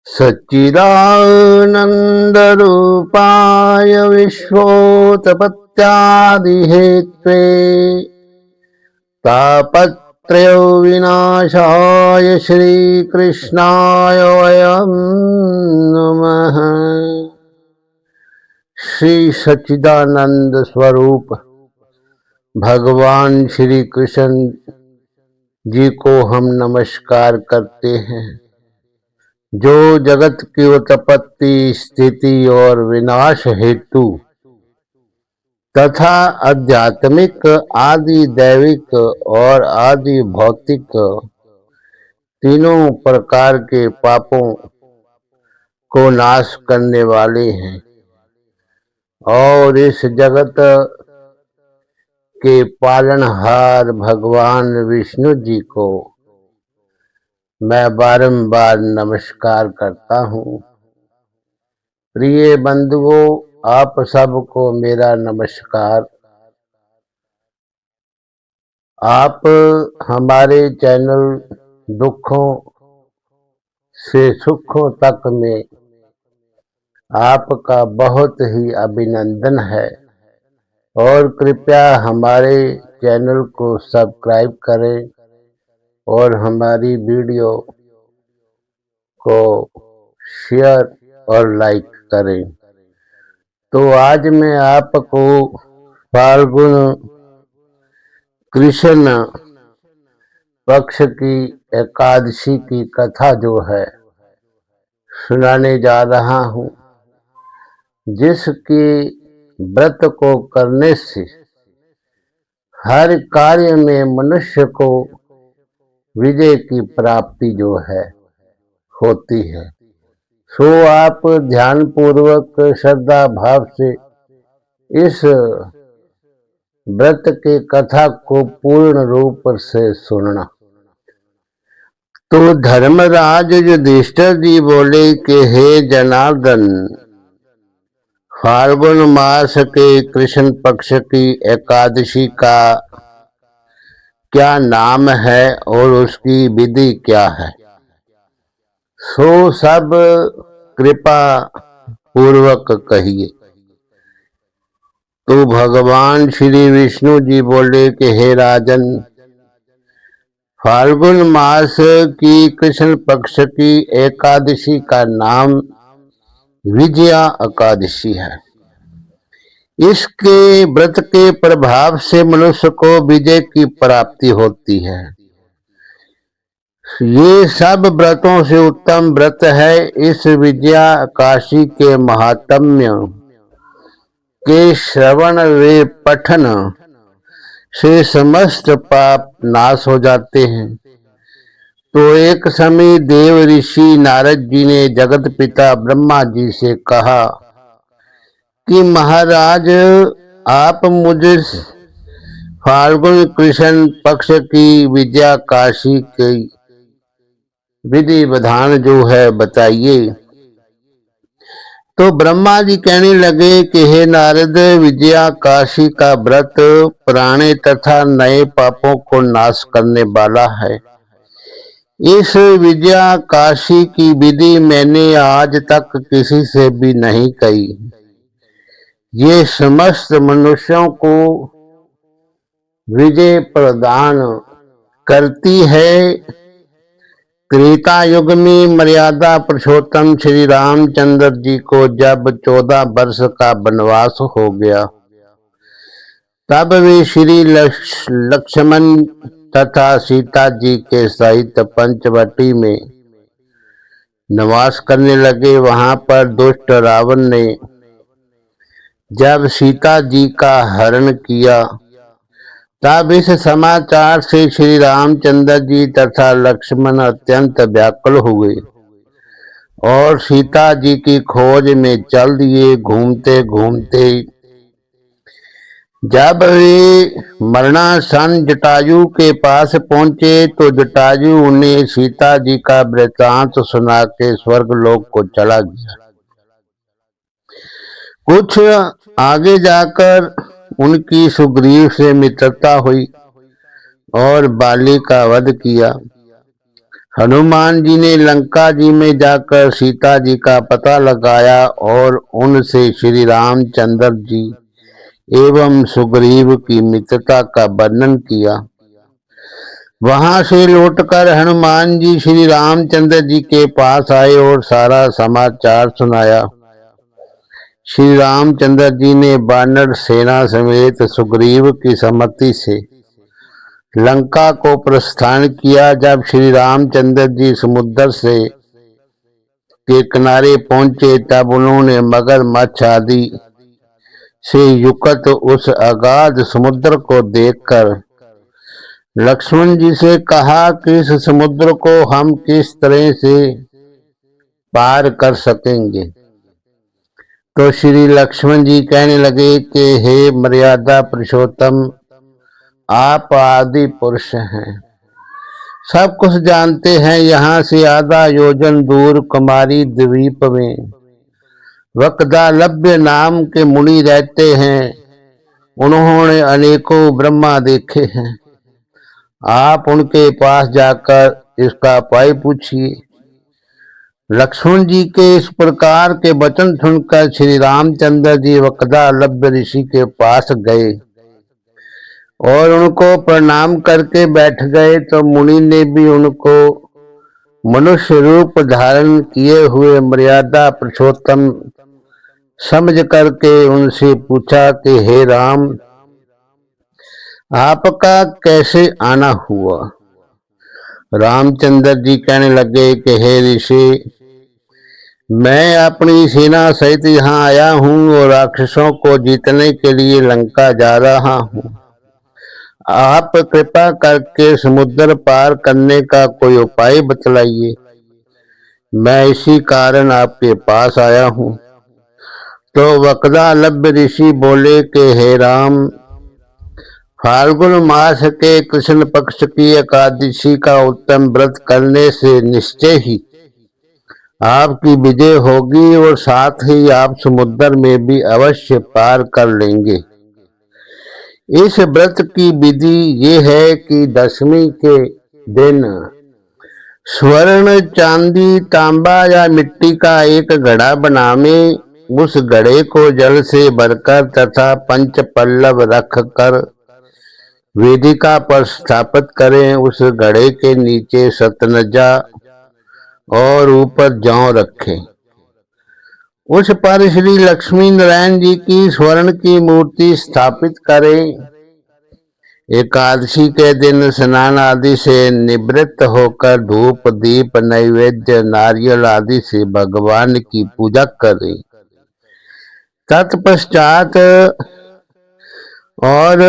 सच्चिदानन्दरूपाय विश्वोत्पत्त्यादिहेत्वे तापत्रयो विनाशाय श्रीकृष्णाय वयं नमः। श्री सच्चिदानंद स्वरूप भगवान श्री कृष्ण जी को हम नमस्कार करते हैं, जो जगत की उत्पत्ति, स्थिति और विनाश हेतु तथा आध्यात्मिक, आदि दैविक और आदि भौतिक तीनों प्रकार के पापों को नाश करने वाले हैं। और इस जगत के पालनहार भगवान विष्णु जी को मैं बारंबार नमस्कार करता हूँ। प्रिय बंधुओं, आप सबको मेरा नमस्कार। आप हमारे चैनल दुखों से सुखों तक में आपका बहुत ही अभिनंदन है और कृपया हमारे चैनल को सब्सक्राइब करें और हमारी वीडियो को शेयर और लाइक करें। तो आज मैं आपको फाल्गुन कृष्ण पक्ष की एकादशी की कथा जो है सुनाने जा रहा हूँ, जिसकी व्रत को करने से हर कार्य में मनुष्य को विजय की प्राप्ति जो है होती है। सो आप ध्यान पूर्वक श्रद्धा भाव से इस व्रत के कथा को पूर्ण रूप से सुनना। तो धर्मराज युधिष्ठिर जी बोले कि हे जनार्दन, फाल्गुन मास के कृष्ण पक्ष की एकादशी का क्या नाम है और उसकी विधि क्या है, सो सब कृपा पूर्वक कहिए। तो भगवान श्री विष्णु जी बोले कि हे राजन, फाल्गुन मास की कृष्ण पक्ष की एकादशी का नाम विजया एकादशी है। इसके व्रत के प्रभाव से मनुष्य को विजय की प्राप्ति होती है। ये सब व्रतों से उत्तम व्रत है। इस विजया एकादशी के महात्म्य के श्रवण व पठन से समस्त पाप नाश हो जाते हैं। तो एक समय देव ऋषि नारद जी ने जगत पिता ब्रह्मा जी से कहा कि महाराज, आप मुझे फाल्गुन कृष्ण पक्ष की विजया एकादशी की विधि विधान जो है बताइए। तो ब्रह्मा जी कहने लगे कि हे नारद, विजया एकादशी का व्रत पुराने तथा नए पापों को नाश करने वाला है। इस विजया एकादशी की विधि मैंने आज तक किसी से भी नहीं कही। ये समस्त मनुष्यों को विजय प्रदान करती है। त्रेता युग में मर्यादा पुरुषोत्तम श्री रामचंद्र जी को जब 14 वर्ष का वनवास हो गया, तब वे श्री लक्ष्मण तथा सीता जी के सहित पंचवटी में निवास करने लगे। वहां पर दुष्ट रावण ने जब सीता जी का हरण किया, तब इस समाचार से श्री रामचंद्र जी तथा लक्ष्मण अत्यंत व्याकुल हुए और सीता जी की खोज में चल दिए। घूमते घूमते जब वे मरणासन जटायु के पास पहुंचे, तो जटायु उन्हें सीता जी का वृत्तांत सुना के स्वर्ग लोक को चला गया। कुछ आगे जाकर उनकी सुग्रीव से मित्रता हुई और बाली का वध किया। हनुमान जी ने लंका जी में जाकर सीता जी का पता लगाया और उनसे श्री रामचंद्र जी एवं सुग्रीव की मित्रता का वर्णन किया। वहां से लौटकर हनुमान जी श्री रामचंद्र जी के पास आए और सारा समाचार सुनाया। श्री रामचंद्र जी ने वानर सेना समेत सुग्रीव की सम्मति से लंका को प्रस्थान किया। जब श्री रामचंद्र जी समुद्र से के किनारे पहुंचे तब उन्होंने मगरमच्छ आदि से युक्त उस अगाध समुद्र को देखकर लक्ष्मण जी से कहा कि इस समुद्र को हम किस तरह से पार कर सकेंगे। तो श्री लक्ष्मण जी कहने लगे कि हे मर्यादा पुरुषोत्तम, आप आदि पुरुष हैं, सब कुछ जानते हैं। यहाँ से आधा योजन दूर कुमारी द्वीप में वक्दालभ्य नाम के मुनि रहते हैं। उन्होंने अनेकों ब्रह्मा देखे हैं। आप उनके पास जाकर इसका उपाय पूछिए। लक्ष्मण जी के इस प्रकार के वचन सुनकर श्री रामचंद्र जी वक्दालभ्य ऋषि के पास गए और उनको प्रणाम करके बैठ गए। तो मुनि ने भी उनको मनुष्य रूप धारण किए हुए मर्यादा पुरुषोत्तम समझ करके उनसे पूछा कि हे राम, आपका कैसे आना हुआ। रामचंद्र जी कहने लगे कि हे ऋषि, मैं अपनी सेना सहित यहाँ आया हूँ और राक्षसों को जीतने के लिए लंका जा रहा हूँ। आप कृपा करके समुद्र पार करने का कोई उपाय बतलाइए। मैं इसी कारण आपके पास आया हूँ। तो वक्दालभ्य ऋषि बोले कि हे राम, फाल्गुन मास के कृष्ण पक्ष की एकादशी का उत्तम व्रत करने से निश्चय ही आपकी विजय होगी और साथ ही आप समुद्र में भी अवश्य पार कर लेंगे। इस व्रत की विधि ये है कि दशमी के दिन स्वर्ण, चांदी, तांबा या मिट्टी का एक घड़ा बनावे। उस घड़े को जल से भरकर तथा पंच पल्लव रख कर वेदिका पर स्थापित करें। उस घड़े के नीचे सतनजा और ऊपर जौ रखें। उस पर श्री लक्ष्मी नारायण जी की स्वर्ण की मूर्ति स्थापित करें। एकादशी के दिन स्नान आदि से निवृत्त होकर धूप, दीप, नैवेद्य, नारियल आदि से भगवान की पूजा करें। तत्पश्चात और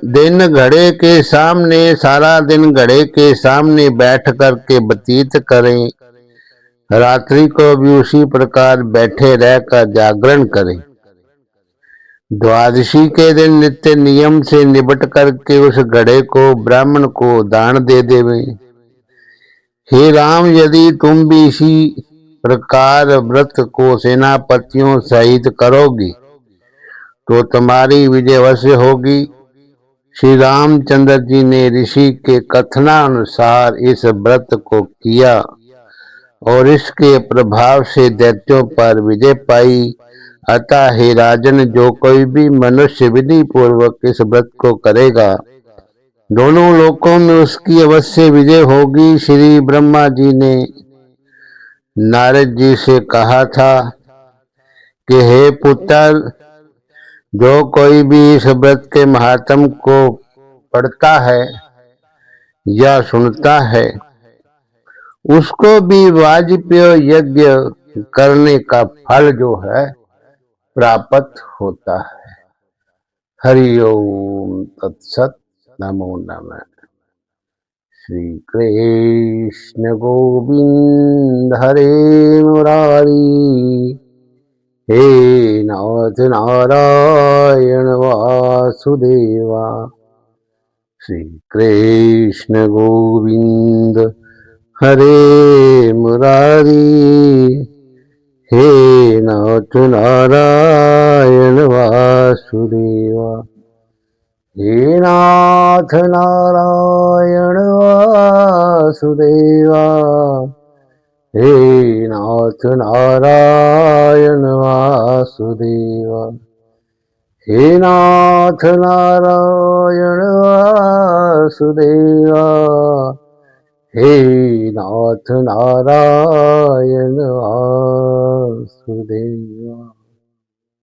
दिन घड़े के सामने सारा दिन घड़े के सामने बैठ कर के व्यतीत करें। रात्रि को भी उसी प्रकार बैठे रहकर जागरण करें। द्वादशी के दिन नित्य नियम से निबट करके उस घड़े को ब्राह्मण को दान दे देवे। हे राम, यदि तुम भी इसी प्रकार व्रत को सेनापतियों सहित करोगी तो तुम्हारी विजय अवश्य होगी। श्री रामचंद्र जी ने ऋषि के कथनानुसार इस व्रत को किया और इसके प्रभाव से दैत्यों पर विजय पाई। अतः हे राजन, जो कोई भी मनुष्य विधि पूर्वक इस व्रत को करेगा, दोनों लोकों में उसकी अवश्य विजय होगी। श्री ब्रह्मा जी ने नारद जी से कहा था कि हे पुत्र, जो कोई भी इस व्रत के महात्म को पढ़ता है या सुनता है, उसको भी वाजपेय यज्ञ करने का फल जो है प्राप्त होता है। हरि ओम तत्सत। नमो नमः। श्री कृष्ण गोविंद हरे मुरारी, हे नाथ नारायण वासुदेवा। श्री कृष्ण गोविंद हरे मुरारी, हे नाथ नारायण वासुदेवा। हे नाथ नारायण वासुदेवा, हे नाथ नारायण वासुदेवा, हे नाथ नारायण वासुदेवा, हे नाथ नारायण वासुदेवा।